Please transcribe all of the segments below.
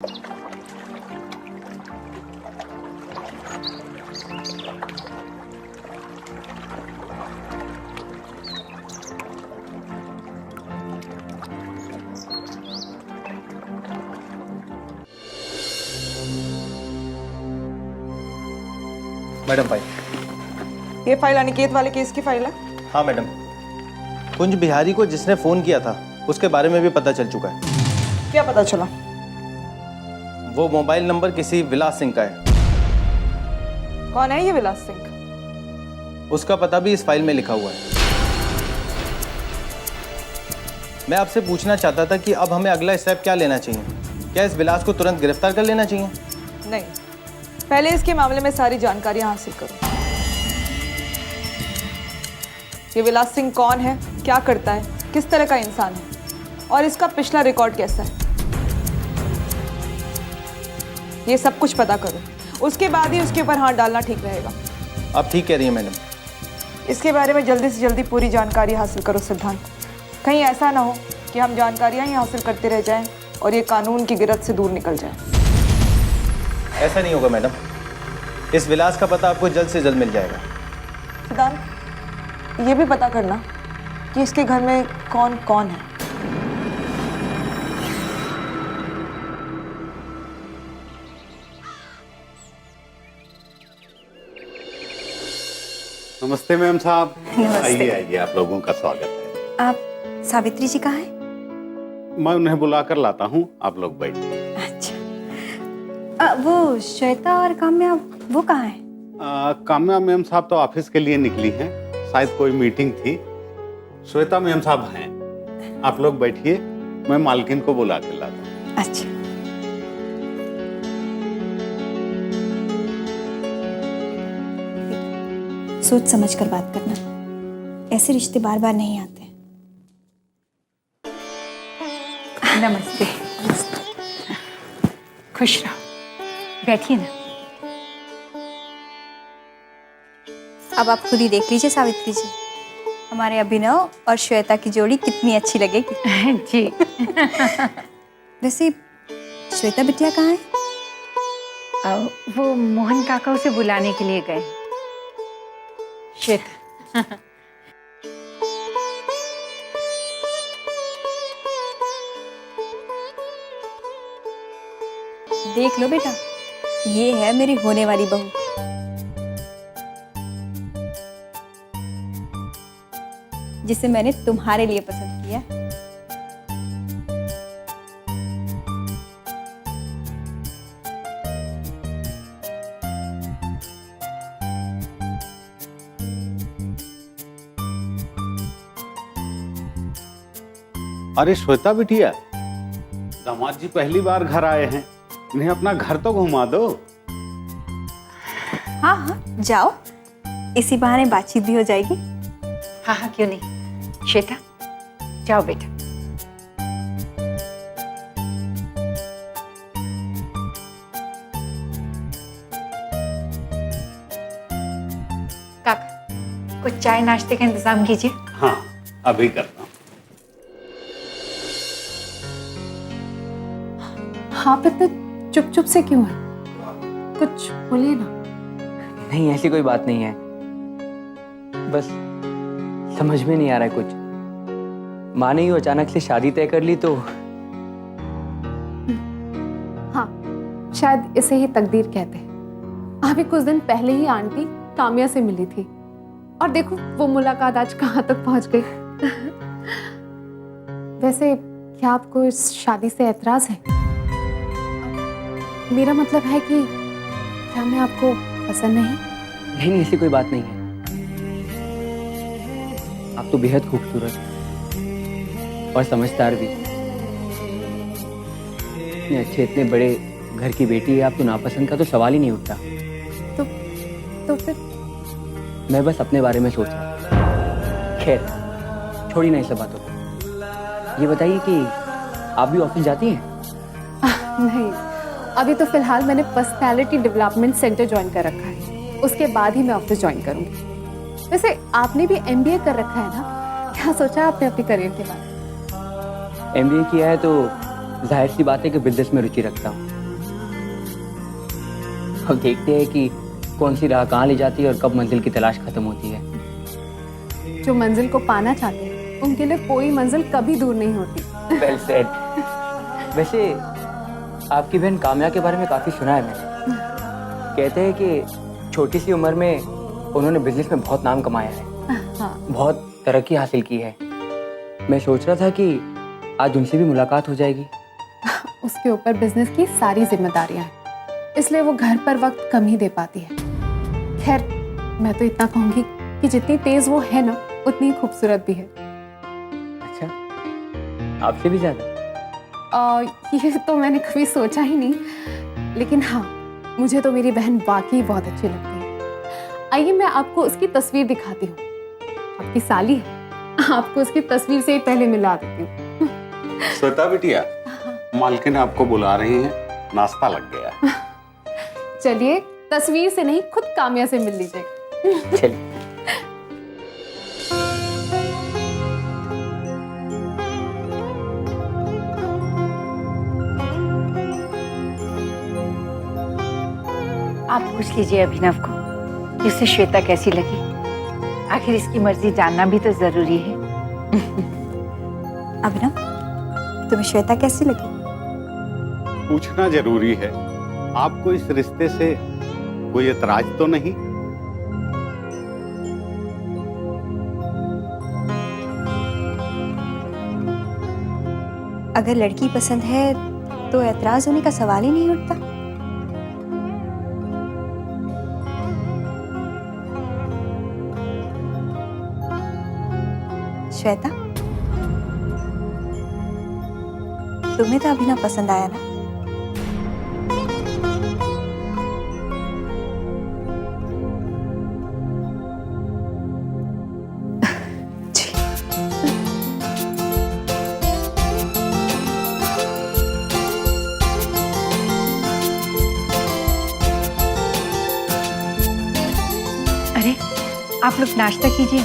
Madam file. ये file Aniket वाले case की फाइल है? हाँ मैडम, कुंज बिहारी को जिसने फोन किया था उसके बारे में भी पता चल चुका है। क्या पता चला? वो मोबाइल नंबर किसी विलास सिंह का है। कौन है ये विलास सिंह? उसका पता भी इस फाइल में लिखा हुआ है। मैं आपसे पूछना चाहता था कि अब हमें अगला स्टेप क्या लेना चाहिए? क्या इस विलास को तुरंत गिरफ्तार कर लेना चाहिए? नहीं, पहले इसके मामले में सारी जानकारी हासिल करो। ये विलास सिंह कौन है, क्या करता है, किस तरह का इंसान है और इसका पिछला रिकॉर्ड कैसा है, ये सब कुछ पता करो। उसके बाद ही उसके ऊपर हाथ डालना ठीक रहेगा। आप ठीक कह रही हैं मैडम। इसके बारे में जल्दी से जल्दी पूरी जानकारी हासिल करो सिद्धांत। कहीं ऐसा ना हो कि हम जानकारियां ही हासिल करते रह जाएं और ये कानून की गिरफ्त से दूर निकल जाए। ऐसा नहीं होगा मैडम, इस विलास का पता आपको जल्द से जल्द मिल जाएगा। सिद्धांत, ये भी पता करना कि इसके घर में कौन कौन है। नमस्ते मैम साहब। नमस्ते। आइए आइए, आप लोगों का स्वागत है। आप सावित्री जी कहाँ हैं? मैं उन्हें बुला कर लाता हूँ, आप लोग बैठिए। अच्छा, वो श्वेता और काम्या वो कहाँ हैं? काम्या मैम साहब तो ऑफिस के लिए निकली हैं, शायद कोई मीटिंग थी। श्वेता मैम साहब हैं। आप लोग बैठिए, मैं मालकिन को बुला कर लाता हूँ। अच्छा, सोच समझ कर बात करना, ऐसे रिश्ते बार बार नहीं आते। नमस्ते। खुश रहो, बैठिए ना। अब आप खुद ही देख लीजिए सावित्री जी, हमारे अभिनव और श्वेता की जोड़ी कितनी अच्छी लगेगी। जी। वैसे श्वेता बिटिया कहाँ है? वो मोहन काका उसे बुलाने के लिए गए। श्वेता, देख लो बेटा, ये है मेरी होने वाली बहू। जिसे मैंने तुम्हारे लिए पसंद किया। अरे श्वेता बिटिया, दामाद जी पहली बार घर आए हैं, इन्हें अपना घर तो घुमा दो। हाँ हाँ, जाओ, इसी बहाने बातचीत भी हो जाएगी। हाँ हाँ, क्यों नहीं। श्वेता, जाओ बेटा। काका, कुछ चाय नाश्ते का इंतजाम कीजिए। हाँ, अभी करता हूँ। आप इतने चुप चुप से क्यों हैं? कुछ बोलिए ना। नहीं, ऐसी कोई बात नहीं है, बस समझ में नहीं आ रहा है कुछ। माँ ने यूँ अचानक से शादी तय कर ली तो हाँ, शायद इसे ही तकदीर कहते हैं। अभी कुछ दिन पहले ही आंटी काम्या से मिली थी और देखो वो मुलाकात आज कहाँ तक पहुँच गई। वैसे क्या आपको इस शादी से ऐतराज है? मेरा मतलब है कि क्या मैं आपको पसंद नहीं? नहीं, ऐसी कोई बात नहीं है। आप तो बेहद खूबसूरत और समझदार भी, इतने अच्छे इतने बड़े घर की बेटी है आप, तो नापसंद का तो सवाल ही नहीं उठता। तो फिर मैं बस अपने बारे में सोच रहा हूँ। खैर छोड़ी ना इस सब बातों को। ये बताइए कि आप भी ऑफिस जाती हैं? नहीं, अभी तो फिलहाल मैंने पर्सनालिटी डेवलपमेंट सेंटर ज्वाइन कर रखा है, उसके बाद ही मैं ऑफिस ज्वाइन करूंगी। वैसे आपने भी MBA कर रखा है ना, क्या सोचा आपने अपने करियर के बारे में? MBA किया है तो जाहिर सी बात है कि बिजनेस में रुचि रखता हूँ। अब देखते हैं कि कौन सी राह कहाँ ले जाती है और कब मंजिल की तलाश खत्म होती है। जो मंजिल को पाना चाहते हैं उनके लिए कोई मंजिल कभी दूर नहीं होती। Well said. वैसे आपकी बहन काम्या के बारे में काफी सुना है मैंने। कहते हैं कि छोटी सी उम्र में उन्होंने बिजनेस में बहुत नाम कमाया है, हाँ। बहुत तरक्की हासिल की है। मैं सोच रहा था कि आज उनसे भी मुलाकात हो जाएगी। उसके ऊपर बिजनेस की सारी जिम्मेदारियां हैं, इसलिए वो घर पर वक्त कम ही दे पाती है। खैर, मैं तो इतना कहूंगी कि जितनी तेज वो है ना, उतनी खूबसूरत भी है। अच्छा, आपसे भी ज्यादा? ये तो मैंने कभी सोचा ही नहीं, लेकिन हाँ, मुझे तो मेरी बहन वाकई बहुत अच्छी लगती है। आइए मैं आपको उसकी तस्वीर दिखाती हूँ। आपकी साली है, आपको उसकी तस्वीर से ही पहले मिला देती हूँ। श्वेता बिटिया, मालकिन आपको बुला रही हैं, नाश्ता लग गया। चलिए, तस्वीर से नहीं, खुद काम्या से मिल लीजिएगा। चलिए। आप पूछ लीजिए अभिनव को कि उसे श्वेता कैसी लगी। आखिर इसकी मर्जी जानना भी तो जरूरी है। अभिनव, तुम्हें श्वेता कैसी लगी? पूछना जरूरी है। आपको इस रिश्ते से कोई एतराज तो नहीं? अगर लड़की पसंद है तो एतराज होने का सवाल ही नहीं उठता। श्वेता, तुम्हें तो अभिनव पसंद आया ना? अरे, आप लोग नाश्ता कीजिए।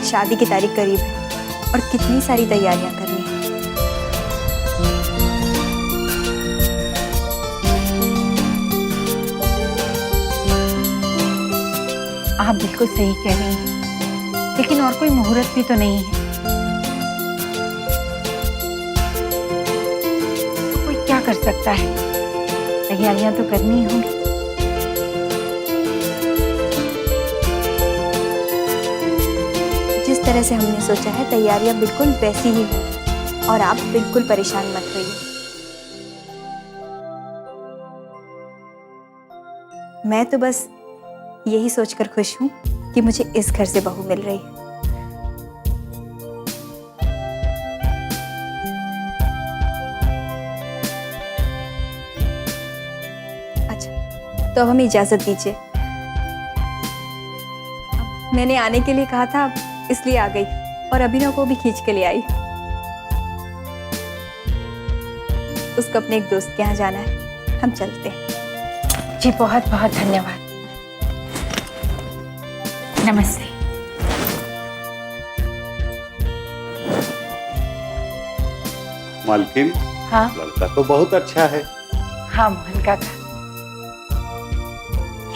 शादी की तारीख करीब है और कितनी सारी तैयारियां करनी है। आप बिल्कुल सही कह रही हैं, लेकिन और कोई मुहूर्त भी तो नहीं है। तो कोई क्या कर सकता है? तैयारियां तो करनी ही होंगी। जिस तरह से हमने सोचा है तैयारियां बिल्कुल वैसी ही होंगी और आप बिल्कुल परेशान मत होइए। मैं तो बस यही सोचकर खुश हूं कि मुझे इस घर से बहू मिल रही है। अच्छा, तो अब हमें इजाजत दीजिए। मैंने आने के लिए कहा था, इसलिए आ गई और अभिनव को भी खींच के ले आई। उसको अपने एक दोस्त के यहाँ जाना है, हम चलते हैं। जी बहुत बहुत धन्यवाद। नमस्ते। मालकिन, हाँ लड़का तो बहुत अच्छा है। हाँ मोहन काका।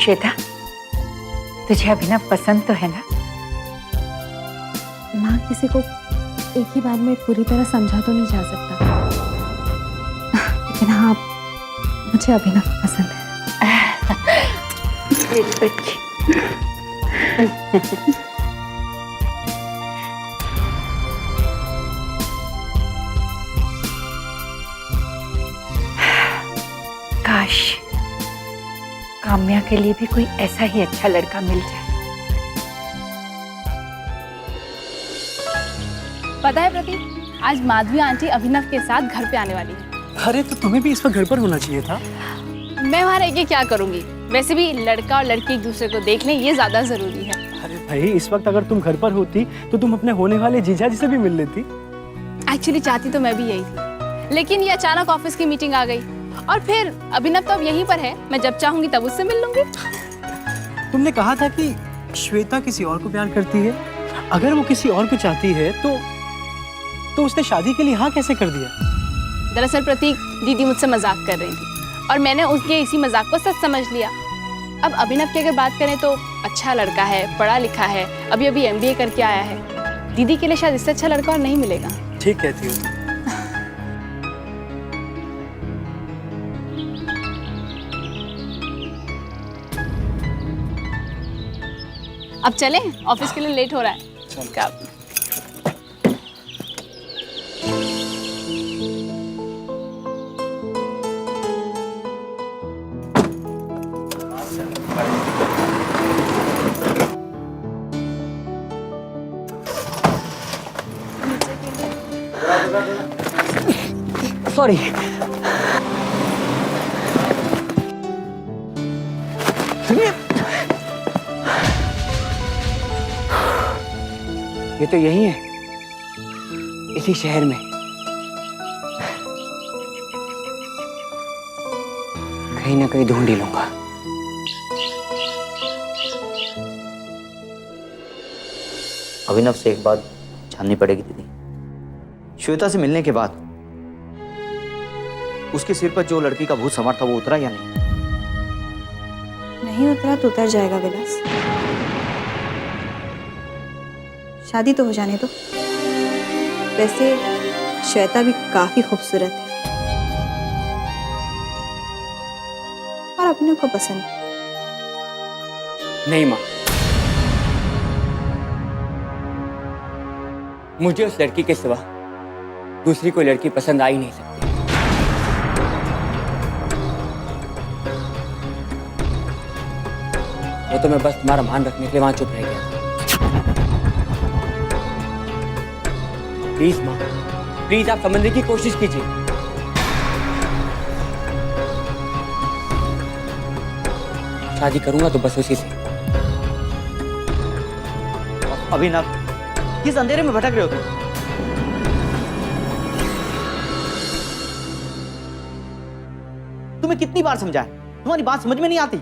श्वेता, तुझे अभिनव पसंद तो है ना? माँ, किसी को एक ही बार में पूरी तरह समझा तो नहीं जा सकता, लेकिन हाँ, मुझे अभिनव पसंद है। काश काम्या के लिए भी कोई ऐसा ही अच्छा लड़का मिल जाए। पता है प्रतीक, आज माधवी आंटी अभिनव के साथ घर पे आने वाली है। अरे तो तुम्हें भी इस वक्त घर पर होना चाहिए था। मैं वहाँ रह के क्या करूँगी? वैसे भी लड़का और लड़की एक दूसरे को देख लें, ये ज्यादा जरूरी है। अरे भाई, इस वक्त अगर तुम घर पर होती तो तुम अपने होने वाले जीजा जी से भी मिल लेती। एक्चुअली चाहती तो मैं भी यही थी, लेकिन ये अचानक ऑफिस की मीटिंग आ गई और फिर अभिनव तो अब यहीं पर है, मैं जब चाहूंगी तब उससे मिल लूंगी। तुमने कहा था कि श्वेता किसी और को प्यार करती है। अगर वो किसी और को चाहती है तो उसने शादी के लिए हाँ कैसे कर दिया? दरअसल प्रतीक दीदी मुझसे मजाक कर रही थी और मैंने उसके इसी मजाक को सच समझ लिया। अब अभिनव की अगर बात करें तो अच्छा लड़का है, पढ़ा लिखा है, अभी अभी MBA करके आया है। दीदी के लिए शायद इससे अच्छा लड़का और नहीं मिलेगा। ठीक कहती हो। अब चलें, ऑफिस के लिए लेट हो रहा है। क्या सॉरी। ये तो यही है, इसी शहर में। कहीं ना कहीं ढूंढ ही लूंगा। अभिनव से एक बात जाननी पड़ेगी दीदी। श्वेता से मिलने के बाद उसके सिर पर जो लड़की का भूत सवार था वो उतरा या नहीं? नहीं उतरा तो उतर जाएगा विलास। शादी तो हो जाने दो। वैसे श्वेता भी काफी खूबसूरत है और अभिनव को पसंद है। नहीं माँ, मुझे उस लड़की के सिवा दूसरी कोई लड़की पसंद आ ही नहीं सकती। वो तो मैं बस तुम्हारा मान रखने के लिए वहां चुप रह गया था। प्लीज माँ, प्लीज आप समझने की कोशिश कीजिए। शादी करूंगा तो बस उसी से। अभिनव, किस अंधेरे में भटक रहे हो तुम? तुम्हें कितनी बार समझाया, तुम्हारी बात समझ में नहीं आती।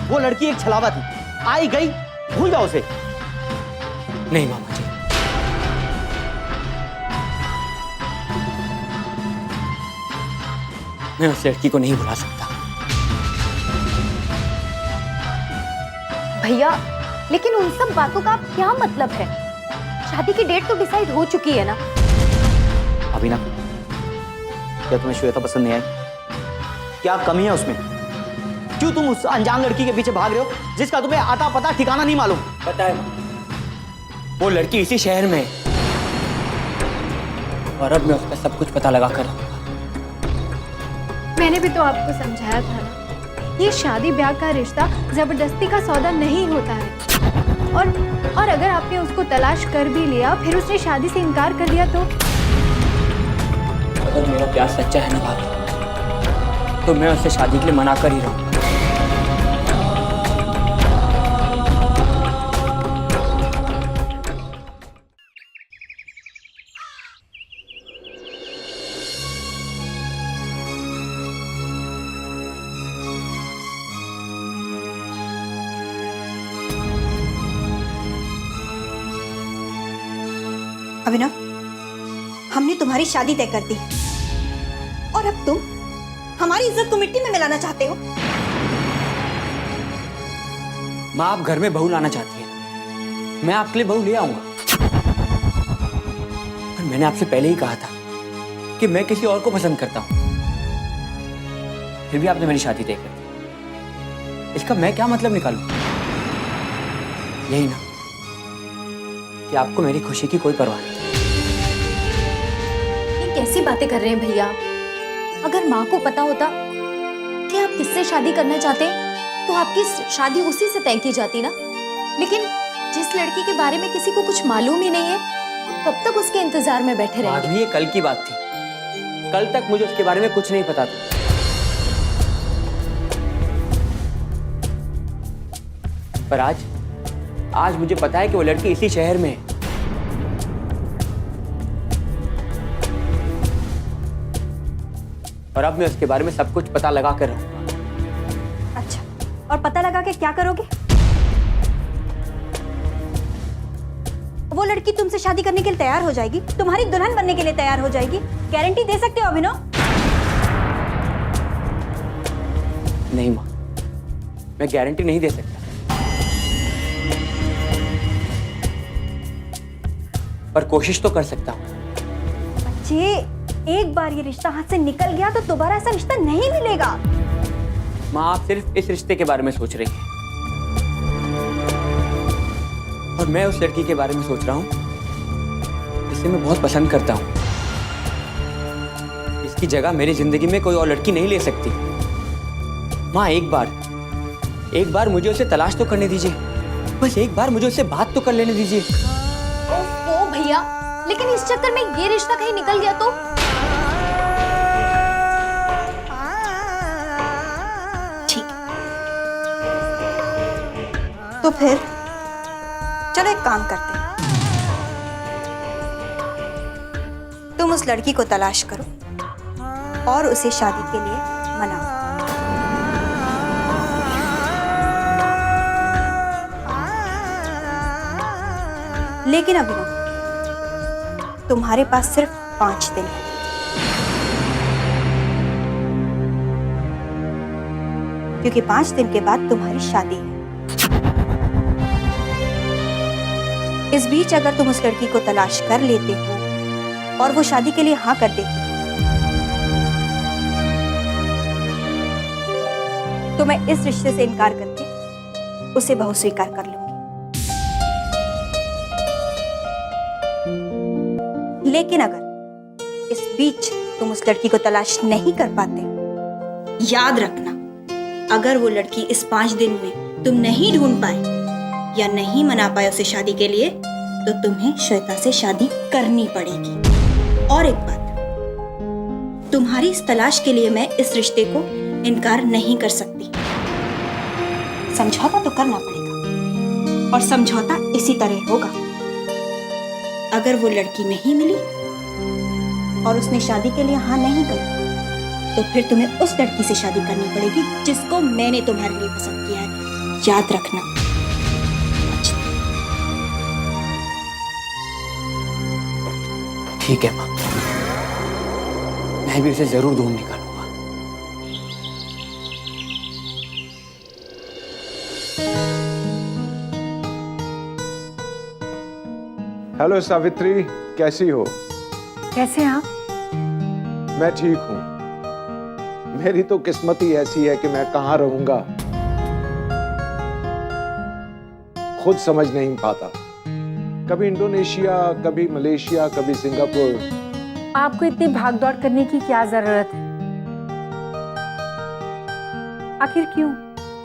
वो लड़की एक छलावा थी, आई गई, भूल जाओ उसे। नहीं मामा जी, मैं उस लड़की को नहीं भुला सकता। भैया, लेकिन उन सब बातों का क्या मतलब है? शादी की डेट तो डिसाइड हो चुकी है ना। अभिनव, क्या तुम्हें श्वेता पसंद नहीं आई? क्या कमी है उसमें? क्यों तुम उस अनजान लड़की के पीछे भाग रहे हो जिसका तुम्हें आता पता ठिकाना नहीं मालूम? पता है, वो लड़की इसी शहर में है और अब मैं उसका सब कुछ पता लगा कर रहूंगा। मैंने भी तो आपको समझाया था ना, ये शादी ब्याह का रिश्ता जबरदस्ती का सौदा नहीं होता है। और अगर आपने उसको तलाश कर भी लिया, फिर उसने शादी से इनकार कर दिया तो? अगर मेरा प्यार सच्चा है ना भाभी, तो मैं उससे शादी के लिए मना कर ही रहूंगा। अभिनव, हमने तुम्हारी शादी तय कर दी और अब तुम हमारी इज्जत को मिट्टी में मिलाना चाहते हो। माँ, आप घर में बहू लाना चाहती है, मैं आपके लिए बहू ले आऊंगा। पर मैंने आपसे पहले ही कहा था कि मैं किसी और को पसंद करता हूं, फिर भी आपने मेरी शादी तय कर दी। इसका मैं क्या मतलब निकालूं? यही ना कि आपको मेरी खुशी की कोई परवाह नहीं। ये कैसी बातें कर रहे हैं भैया? अगर माँ को पता होता कि आप किससे शादी करना चाहते हैं तो आपकी शादी उसी से तय की जाती ना। लेकिन जिस लड़की के बारे में किसी को कुछ मालूम ही नहीं है, कब तक उसके इंतजार में बैठे रहेंगे? भाभी, ये कल की बात थी। कल तक मुझे उसके बारे में कुछ नहीं पता था। पर आज मुझे पता है कि वो लड़की इसी शहर में है। और अब मैं उसके बारे में सब कुछ पता लगा कर रहूंगा। अच्छा, और पता लगा के क्या करोगे? वो लड़की तुमसे शादी करने के लिए तैयार हो जाएगी, तुम्हारी दुल्हन बनने के लिए तैयार हो जाएगी? गारंटी दे सकते हो अभिनव? नहीं माँ, मैं गारंटी नहीं दे सकता, पर कोशिश तो कर सकता हूँ। बच्चे, एक बार ये रिश्ता हाथ से निकल गया तो दोबारा ऐसा रिश्ता नहीं मिलेगा। माँ, आप सिर्फ इस रिश्ते के बारे में सोच रही हैं, और मैं उस लड़की के बारे में सोच रहा हूँ जिसे मैं बहुत पसंद करता हूँ। इसकी जगह मेरी जिंदगी में कोई और लड़की नहीं ले सकती। माँ, एक बार मुझे उसे तलाश तो करने दीजिए, बस एक बार मुझे उससे बात तो कर लेने दीजिए। ओह भैया, लेकिन इस चक्कर में ये रिश्ता कहीं निकल गया तो? ठीक, तो फिर चलो एक काम करते हैं, तुम उस लड़की को तलाश करो और उसे शादी के लिए मनाओ। लेकिन अभिनव, तुम्हारे पास सिर्फ 5 दिन है। क्योंकि 5 दिन के बाद तुम्हारी शादी है। इस बीच अगर तुम उस लड़की को तलाश कर लेते हो और वो शादी के लिए हाँ कर देती तो मैं इस रिश्ते से इनकार करके उसे बहू स्वीकार कर लूंगी। लेकिन अगर इस बीच तुम उस लड़की को तलाश नहीं कर पाते, याद रखना, अगर वो लड़की इस 5 दिन में तुम नहीं ढूंढ पाए या नहीं मना पाए उसे शादी के लिए, तो तुम्हें श्वेता से शादी करनी पड़ेगी। और एक बात, तुम्हारी इस तलाश के लिए मैं इस रिश्ते को इनकार नहीं कर सकती। समझौता तो करना पड़ेगा, और समझौता इसी तरह होगा। अगर वो लड़की नहीं मिली और उसने शादी के लिए हाँ नहीं करी, तो फिर तुम्हें उस लड़की से शादी करनी पड़ेगी जिसको मैंने तुम्हारे लिए पसंद किया है। याद रखना। ठीक है माँ, मैं भी उसे जरूर ढूंढ निकालूंगा। हेलो सावित्री, कैसी हो? कैसे आप? मैं ठीक हूँ। मेरी तो किस्मत ही ऐसी है कि मैं कहाँ रहूंगा खुद समझ नहीं पाता। कभी इंडोनेशिया, कभी मलेशिया, कभी सिंगापुर। आपको इतनी भागदौड़ करने की क्या जरूरत है? आखिर क्यों?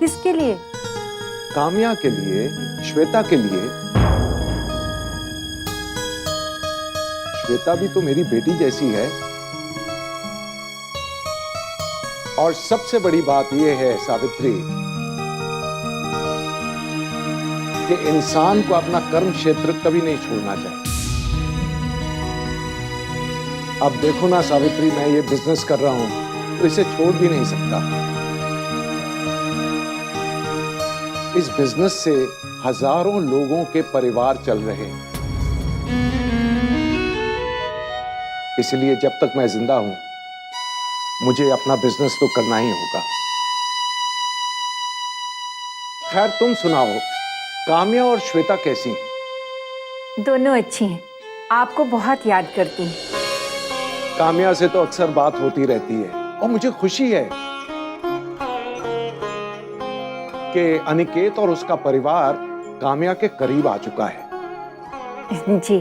किसके लिए? काम्या के लिए, श्वेता के लिए। श्वेता भी तो मेरी बेटी जैसी है। और सबसे बड़ी बात यह है सावित्री कि इंसान को अपना कर्म क्षेत्र कभी नहीं छोड़ना चाहिए। अब देखो ना सावित्री, मैं ये बिजनेस कर रहा हूं तो इसे छोड़ भी नहीं सकता। इस बिजनेस से हजारों लोगों के परिवार चल रहे हैं। इसलिए जब तक मैं जिंदा हूं मुझे अपना बिजनेस तो करना ही होगा। खैर तुम सुनाओ, काम्या और श्वेता कैसी हैं? दोनों अच्छी हैं। आपको बहुत याद करती हैं। काम्या से तो अक्सर बात होती रहती है और मुझे खुशी है कि अनिकेत और उसका परिवार काम्या के करीब आ चुका है। जी,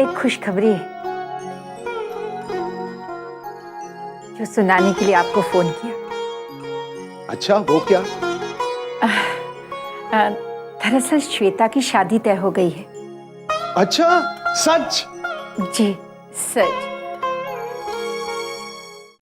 एक खुशखबरी है जो सुनाने के लिए आपको फोन किया। अच्छा, वो क्या? दरअसल श्वेता की शादी तय हो गई है। अच्छा, सच? जी सच।